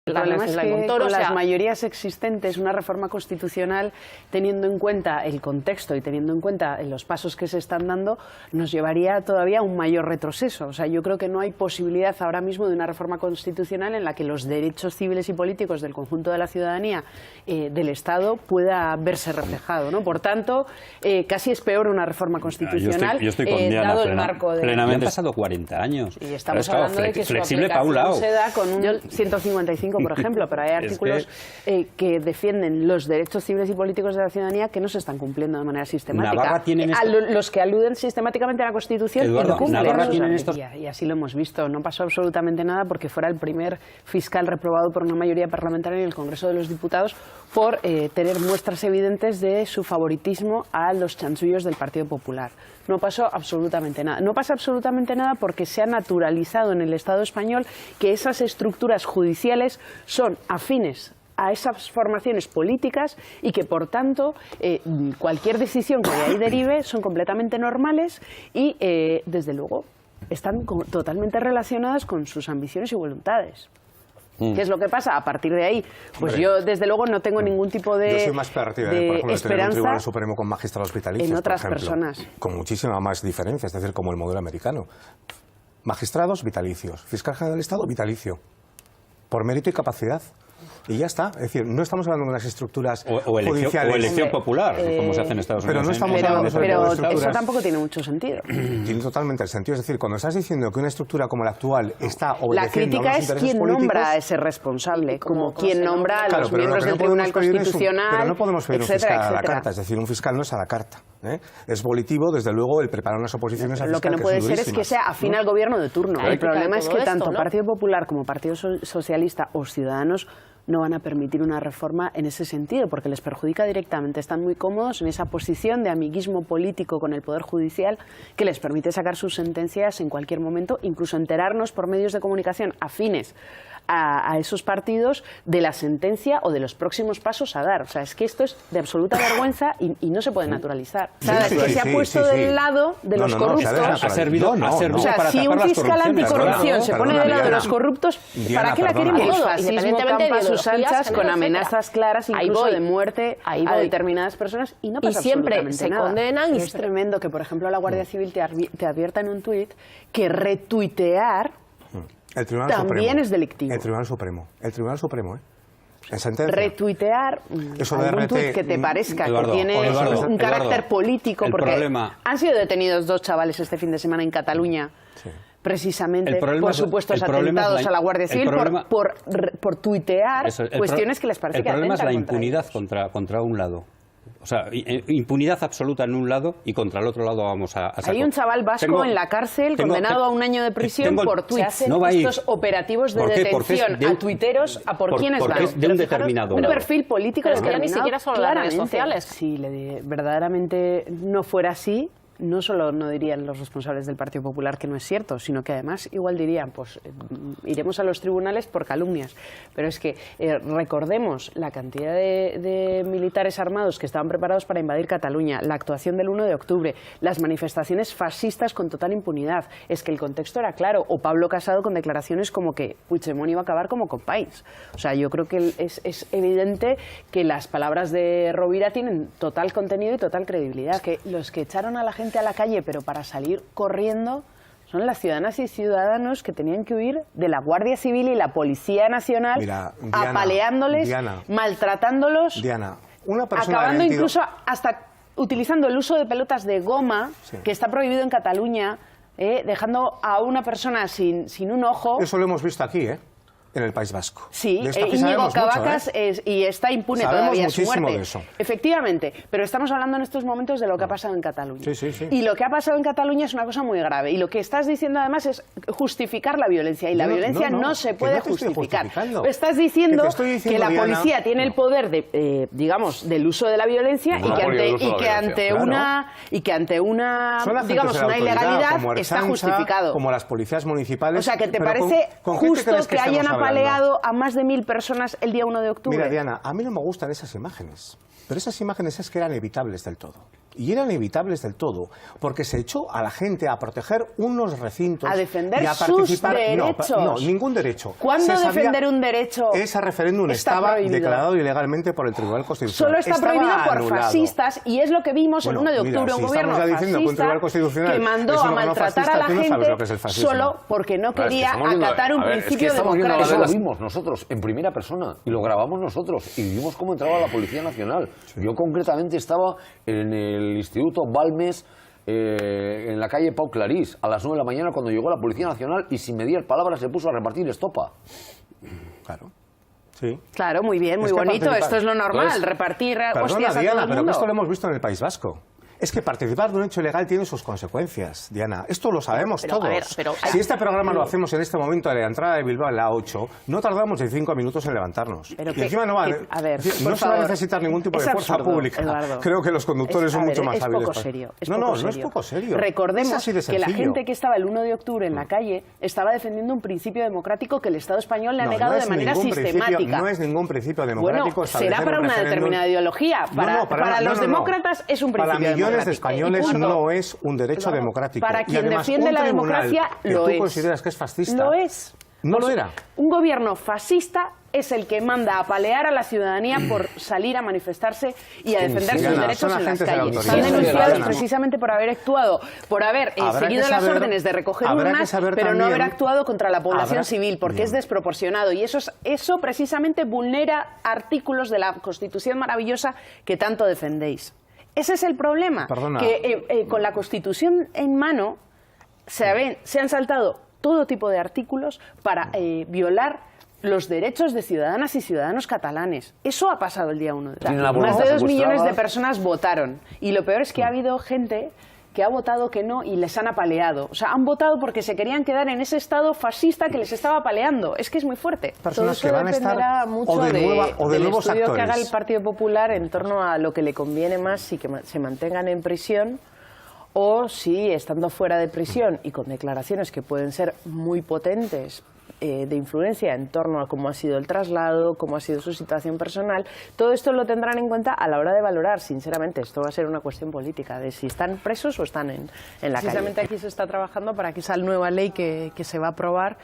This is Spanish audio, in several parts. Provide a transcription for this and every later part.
El problema es que Montoro, con las mayorías existentes, una reforma constitucional, teniendo en cuenta el contexto y teniendo en cuenta los pasos que se están dando, nos llevaría todavía a un mayor retroceso. O sea, yo creo que no hay posibilidad ahora mismo de una reforma constitucional en la que los derechos civiles y políticos del conjunto de la ciudadanía del Estado pueda verse reflejado, ¿no? Por tanto, casi es peor una reforma constitucional yo estoy con Diana, dado el marco de... Plenamente. Han pasado 40 años. Y estamos hablando de que su aplicación se da con un 155, por ejemplo, pero hay artículos que defienden los derechos civiles y políticos de la ciudadanía que no se están cumpliendo de manera sistemática. Los que aluden sistemáticamente a la Constitución incumplen. Y así lo hemos visto. No pasó absolutamente nada porque fuera el primer fiscal reprobado por una mayoría parlamentaria en el Congreso de los Diputados por tener muestras evidentes de su favoritismo a los chanchullos del Partido Popular. No pasó absolutamente nada. No pasa absolutamente nada porque se ha naturalizado en el Estado español que esas estructuras judiciales son afines a esas formaciones políticas y que, por tanto, cualquier decisión que de ahí derive son completamente normales y, desde luego, están totalmente relacionadas con sus ambiciones y voluntades. ¿Qué es lo que pasa? A partir de ahí, pues yo desde luego no tengo ningún tipo de, yo soy más partidario, por ejemplo, de tener un Tribunal Supremo con magistrados vitalicios, en otras por ejemplo, personas. Con muchísima más diferencia, es decir, como el modelo americano. Magistrados vitalicios, fiscal general del Estado vitalicio, por mérito y capacidad. Y ya está. Es decir, no estamos hablando de unas estructuras judiciales. O elección popular, como se hace en Estados Unidos. Pero no estamos hablando pero de eso tampoco tiene mucho sentido. Tiene totalmente el sentido. Es decir, cuando estás diciendo que una estructura como la actual está obedeciendo la crítica a unos es intereses quién políticos, nombra a ese responsable, como quien nombra a los miembros del Tribunal Constitucional, pero no podemos pedir un fiscal a la carta. Es decir, un fiscal no es a la carta. Es volitivo, desde luego, el preparar unas oposiciones al fiscal. Lo que no puede ser es que sea afín al gobierno de turno. El problema es que tanto Partido Popular como Partido Socialista o Ciudadanos no van a permitir una reforma en ese sentido, porque les perjudica directamente. Están muy cómodos en esa posición de amiguismo político con el Poder Judicial que les permite sacar sus sentencias en cualquier momento, incluso enterarnos por medios de comunicación afines a esos partidos de la sentencia o de los próximos pasos a dar. O sea, es que esto es de absoluta vergüenza y no se puede naturalizar. O sea, es que se ha puesto del lado de los corruptos. Ha servido o sea, si un fiscal anticorrupción se pone del lado de los corruptos, ¿para qué la quieren? El fascismo campa a sus anchas con amenazas claras, incluso de muerte a determinadas personas, y no pasa absolutamente nada. Condenan. Es tremendo que, por ejemplo, la Guardia Civil te advierta en un tuit que retuitear también es delictivo. El Tribunal Supremo, en sentencia. Retuitear algún tuit que te parezca que tiene un carácter político, porque han sido detenidos 2 chavales este fin de semana en Cataluña, precisamente por supuestos atentados a la Guardia Civil por tuitear cuestiones que les parece que atentan. El problema es la impunidad contra un lado. O sea, impunidad absoluta en un lado y contra el otro lado vamos a saco. Hay un chaval vasco en la cárcel condenado a 1 año de prisión por tweets. Estos operativos de detención a tuiteros a por quiénes van. De un determinado un perfil político es que ya ni siquiera son las redes sociales. Si verdaderamente no fuera así, no solo no dirían los responsables del Partido Popular que no es cierto, sino que además igual dirían, pues iremos a los tribunales por calumnias. Pero es que recordemos la cantidad de militares armados que estaban preparados para invadir Cataluña, la actuación del 1 de octubre, las manifestaciones fascistas con total impunidad. Es que el contexto era claro. O Pablo Casado con declaraciones como que Puigdemont iba a acabar como Companys. O sea, yo creo que es evidente que las palabras de Rovira tienen total contenido y total credibilidad. Que los que echaron a la gente a la calle, pero para salir corriendo, son las ciudadanas y ciudadanos que tenían que huir de la Guardia Civil y la Policía Nacional, apaleándoles, maltratándolos, acabando incluso hasta utilizando el uso de pelotas de goma, que está prohibido en Cataluña, dejando a una persona sin un ojo. Eso lo hemos visto aquí, en el País Vasco. Sí, Íñigo Cabacas y está impune todavía su muerte. De eso. Efectivamente, pero estamos hablando en estos momentos de lo que ha pasado en Cataluña. Y lo que ha pasado en Cataluña es una cosa muy grave. Y lo que estás diciendo además es justificar la violencia. Y la violencia no se puede justificar. Estás diciendo que la policía tiene el poder de, digamos, del uso de la violencia y que ante una digamos, una ilegalidad está justificado. Como las policías municipales. O sea, que te parece justo que hayan apaleado a más de 1000 personas el día 1 de octubre. Mira, Diana, a mí no me gustan esas imágenes, pero esas imágenes es que eran evitables del todo. y eran evitables del todo, porque se echó a la gente a proteger unos recintos a defender y a sus participar. derechos. No, ningún derecho. ¿Cuándo defender un derecho? Ese referéndum estaba declarado ilegalmente por el Tribunal Constitucional. Solo está prohibido por fascistas, y es lo que vimos el 1 de octubre, un gobierno fascista que mandó a maltratar a la gente solo porque no quería acatar un principio democrático. Lo vimos nosotros en primera persona y lo grabamos nosotros y vimos cómo entraba la Policía Nacional. Yo concretamente estaba en el Instituto Balmes, en la calle Pau Clarís, a las 9 de la mañana, cuando llegó la Policía Nacional y sin mediar palabras se puso a repartir estopa. Claro. Sí. Claro, muy bien, muy bonito. Esto es lo normal, repartir hostias a todo el mundo. Pero esto lo hemos visto en el País Vasco. Es que participar de un hecho ilegal tiene sus consecuencias, Diana. Esto lo sabemos todos. A ver, si este programa lo hacemos en este momento de la entrada de Bilbao en la 8, no tardamos ni 5 minutos en levantarnos. Pero y encima no va a necesitar ningún tipo de fuerza pública. Eduardo. Creo que los conductores son mucho más hábiles. Es poco serio. No es poco serio. Recordemos que la gente que estaba el 1 de octubre en la calle estaba defendiendo un principio democrático que el Estado español le ha negado de manera sistemática. No es ningún principio democrático. Bueno, será para una determinada ideología. Para los demócratas es un principio democrático. Para millones de españoles no es un derecho democrático. Para quien además, defiende la democracia, lo es. ¿Tú consideras que es fascista? Lo es. No lo era. Un gobierno fascista es el que manda a apalear a la ciudadanía por salir a manifestarse y a defender sus derechos en las calles. Están denunciados precisamente por haber actuado, por haber seguido las órdenes de recoger urnas, pero no haber actuado contra la población civil, porque es desproporcionado. Y eso precisamente vulnera artículos de la Constitución maravillosa que tanto defendéis. Ese es el problema, que con la Constitución en mano se han saltado todo tipo de artículos para violar los derechos de ciudadanas y ciudadanos catalanes. Eso ha pasado el día 1 de octubre. Más de 2 millones de personas votaron. Y lo peor es que ha habido gente que ha votado que no y les han apaleado. O sea, han votado porque se querían quedar en ese estado fascista que les estaba apaleando. Es que es muy fuerte. Personas todo eso que van a dependerá estar mucho del nuevos estudio actores que haga el Partido Popular en torno a lo que le conviene más, si que se mantengan en prisión o si, estando fuera de prisión y con declaraciones que pueden ser muy potentes de influencia en torno a cómo ha sido el traslado, cómo ha sido su situación personal, todo esto lo tendrán en cuenta a la hora de valorar. Sinceramente, esto va a ser una cuestión política, de si están presos o están en la calle. Precisamente aquí se está trabajando para que esa nueva ley que se va a aprobar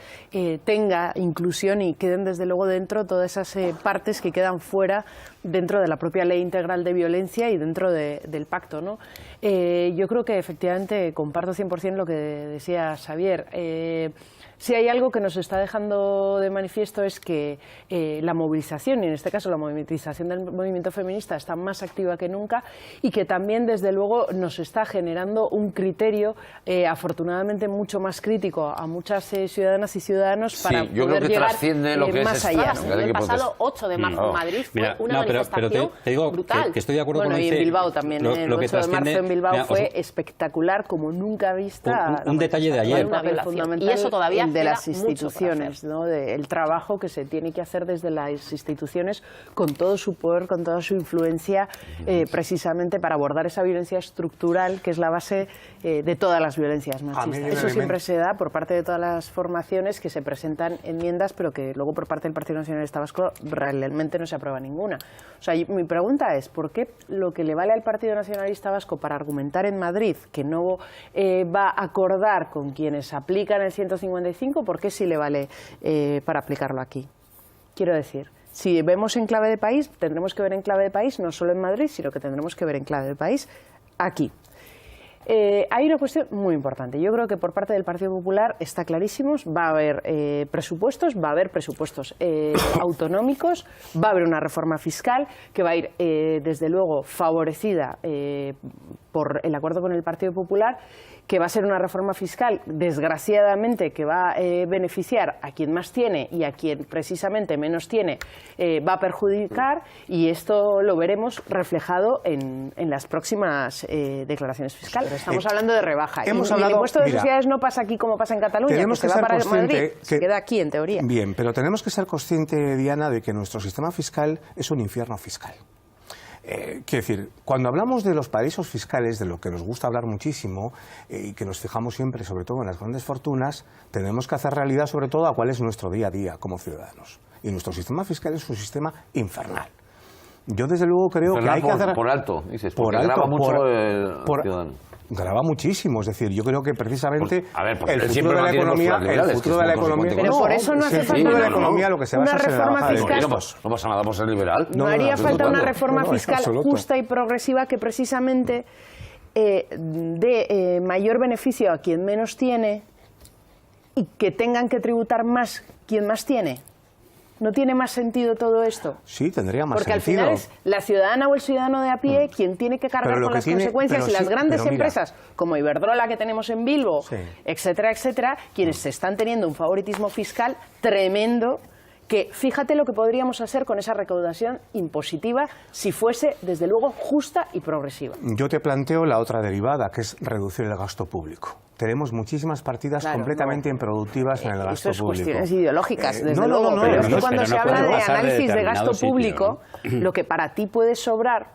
tenga inclusión y queden desde luego dentro todas esas partes que quedan fuera dentro de la propia ley integral de violencia y dentro del pacto, ¿no? Yo creo que efectivamente comparto 100% lo que decía Xavier. Si hay algo que nos está dejando de manifiesto es que la movilización, y en este caso la movilización del movimiento feminista, está más activa que nunca y que también, desde luego, nos está generando un criterio afortunadamente mucho más crítico a muchas ciudadanas y ciudadanos para poder llegar más allá. El pasado 8 de marzo en Madrid fue una manifestación te digo brutal. Que estoy de acuerdo con y en Bilbao también. El 8 de marzo en Bilbao fue espectacular, como nunca vista. Un detalle de ayer. Y eso todavía de las instituciones, ¿no? El trabajo que se tiene que hacer desde las instituciones con todo su poder, con toda su influencia, precisamente para abordar esa violencia estructural que es la base de todas las violencias machistas. Eso siempre se da por parte de todas las formaciones que se presentan enmiendas, pero que luego por parte del Partido Nacionalista Vasco realmente no se aprueba ninguna. O sea, mi pregunta es, ¿por qué lo que le vale al Partido Nacionalista Vasco para argumentar en Madrid que no va a acordar con quienes aplican el 155, ¿por qué sí le vale para aplicarlo aquí? Quiero decir, si vemos en clave de país, tendremos que ver en clave de país, no solo en Madrid, sino que tendremos que ver en clave de país aquí. Hay una cuestión muy importante. Yo creo que por parte del Partido Popular está clarísimo, va a haber presupuestos autonómicos, va a haber una reforma fiscal que va a ir, desde luego, favorecida por el acuerdo con el Partido Popular, que va a ser una reforma fiscal, desgraciadamente, que va a beneficiar a quien más tiene y a quien precisamente menos tiene, va a perjudicar, y esto lo veremos reflejado en las próximas declaraciones fiscales. Estamos hablando de rebaja. El impuesto de sociedades no pasa aquí como pasa en Cataluña, que se va para Madrid, se queda aquí en teoría. Bien, pero tenemos que ser conscientes, Diana, de que nuestro sistema fiscal es un infierno fiscal. Quiero decir, cuando hablamos de los paraísos fiscales, de lo que nos gusta hablar muchísimo y que nos fijamos siempre, sobre todo en las grandes fortunas, tenemos que hacer realidad sobre todo a cuál es nuestro día a día como ciudadanos. Y nuestro sistema fiscal es un sistema infernal. Yo desde luego creo que hay que hacer... Por alto, dices, por porque alto, graba mucho el ciudadano. Graba muchísimo, es decir, yo creo que precisamente porque el él futuro siempre de la mantiene economía, posturas liberales, pero por eso no hace falta el futuro de la economía lo que se basa es en la bajada de impuestos. No pasa nada por ser liberal. No haría falta una reforma fiscal justa y progresiva que precisamente dé mayor beneficio a quien menos tiene y que tengan que tributar más quien más tiene. ¿No tiene más sentido todo esto? Sí, tendría más sentido. Porque sentido. al final es la ciudadana o el ciudadano de a pie quien tiene que cargar con las consecuencias, y las grandes empresas como Iberdrola que tenemos en Bilbo, etcétera, etcétera, quienes están teniendo un favoritismo fiscal tremendo, que fíjate lo que podríamos hacer con esa recaudación impositiva si fuese, desde luego, justa y progresiva. Yo te planteo la otra derivada, que es reducir el gasto público. Tenemos muchísimas partidas completamente improductivas en el gasto público. Eso es cuestiones ideológicas, desde luego, pero es que cuando se habla de análisis de gasto público, lo que para ti puede sobrar,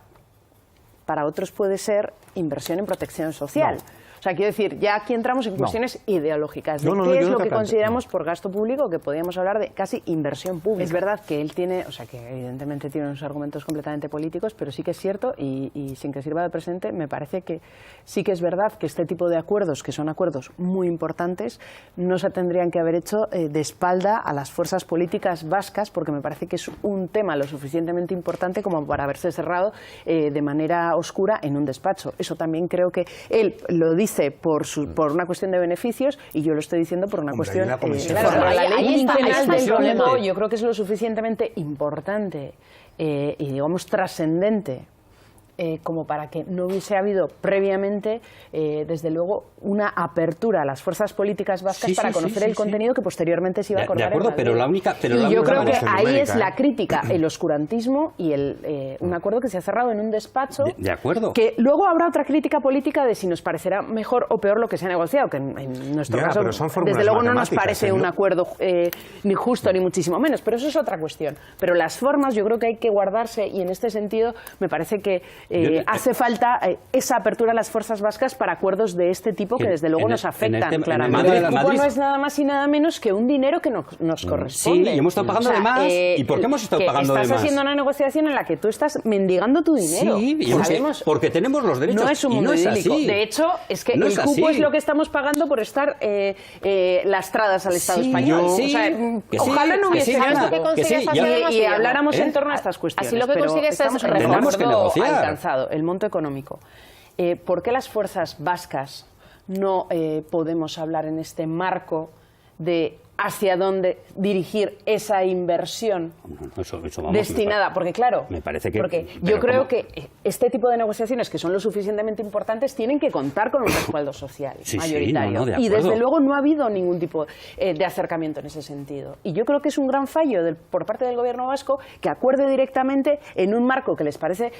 para otros puede ser inversión en protección social. O sea, quiero decir, ya aquí entramos en cuestiones ideológicas. ¿De qué es lo que consideramos por gasto público? Que podríamos hablar de casi inversión pública. Es verdad que él tiene, o sea, que evidentemente tiene unos argumentos completamente políticos, pero sí que es cierto, y sin que sirva de presente, me parece que sí que es verdad que este tipo de acuerdos, que son acuerdos muy importantes, no se tendrían que haber hecho de espalda a las fuerzas políticas vascas, porque me parece que es un tema lo suficientemente importante como para haberse cerrado de manera oscura en un despacho. Eso también creo que él lo dice por una cuestión de beneficios y yo lo estoy diciendo por una cuestión... Claro, la ley quinquenal del Pleno yo creo que es lo suficientemente importante y digamos trascendente como para que no hubiese habido previamente, desde luego, una apertura a las fuerzas políticas vascas para conocer el contenido que posteriormente se iba a acordar. De acuerdo, pero la única... Y yo creo que ahí es la crítica, el oscurantismo y un acuerdo que se ha cerrado en un despacho. De acuerdo. Que luego habrá otra crítica política de si nos parecerá mejor o peor lo que se ha negociado, que en nuestro caso, desde luego, no nos parece un acuerdo ni justo ni muchísimo menos, pero eso es otra cuestión. Pero las formas yo creo que hay que guardarse y en este sentido me parece que hace falta esa apertura a las fuerzas vascas para acuerdos de este tipo que desde luego nos afectan claramente. El cupo no es nada más y nada menos que un dinero que nos corresponde. Sí, y hemos estado pagando de más. ¿Y por qué hemos estado pagando de más? Estás haciendo una negociación en la que tú estás mendigando tu dinero. Sí, porque tenemos los derechos. No es un mundo idílico. De hecho, es que el cupo es lo que estamos pagando por estar lastradas al Estado español. Ojalá no hubiese y habláramos en torno a estas cuestiones. Así lo que consigues es reforzar el monto económico. ¿Por qué las fuerzas vascas no podemos hablar en este marco de hacia dónde dirigir esa inversión destinada? Porque claro, me parece que, porque yo creo que este tipo de negociaciones que son lo suficientemente importantes tienen que contar con un respaldo social mayoritario. Y desde luego no ha habido ningún tipo de acercamiento en ese sentido. Y yo creo que es un gran fallo por parte del gobierno vasco que acuerde directamente en un marco que les parece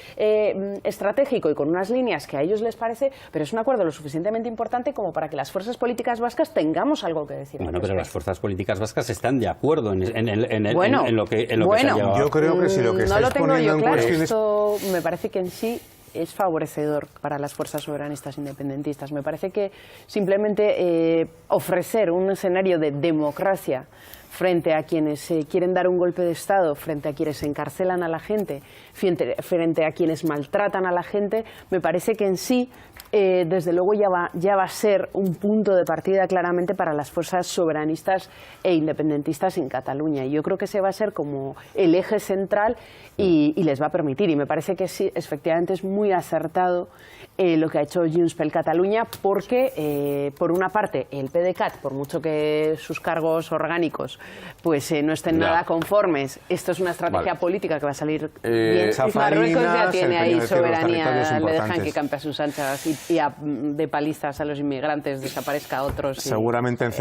estratégico y con unas líneas que a ellos les parece, pero es un acuerdo lo suficientemente importante como para que las fuerzas políticas vascas tengamos algo que decir. Bueno, pero las fuerzas políticas vascas están de acuerdo en lo que se ha llevado. Yo creo que si lo que estáis poniendo en cuestión esto me parece que en sí es favorecedor para las fuerzas soberanistas independentistas. Me parece que simplemente ofrecer un escenario de democracia frente a quienes quieren dar un golpe de Estado, frente a quienes encarcelan a la gente, frente a quienes maltratan a la gente, me parece que en sí, desde luego, ya va a ser un punto de partida claramente para las fuerzas soberanistas e independentistas en Cataluña. Y yo creo que ese va a ser como el eje central y les va a permitir. Y me parece que sí, efectivamente es muy acertado lo que ha hecho Junts per Catalunya, porque, por una parte, el PDeCAT, por mucho que sus cargos orgánicos pues no estén nada conformes, esto es una estrategia política que va a salir bien. Marruecos ya tiene ahí soberanía, le dejan que campe a sus anchas y de palizas a los inmigrantes, desaparezca a otros. Seguramente en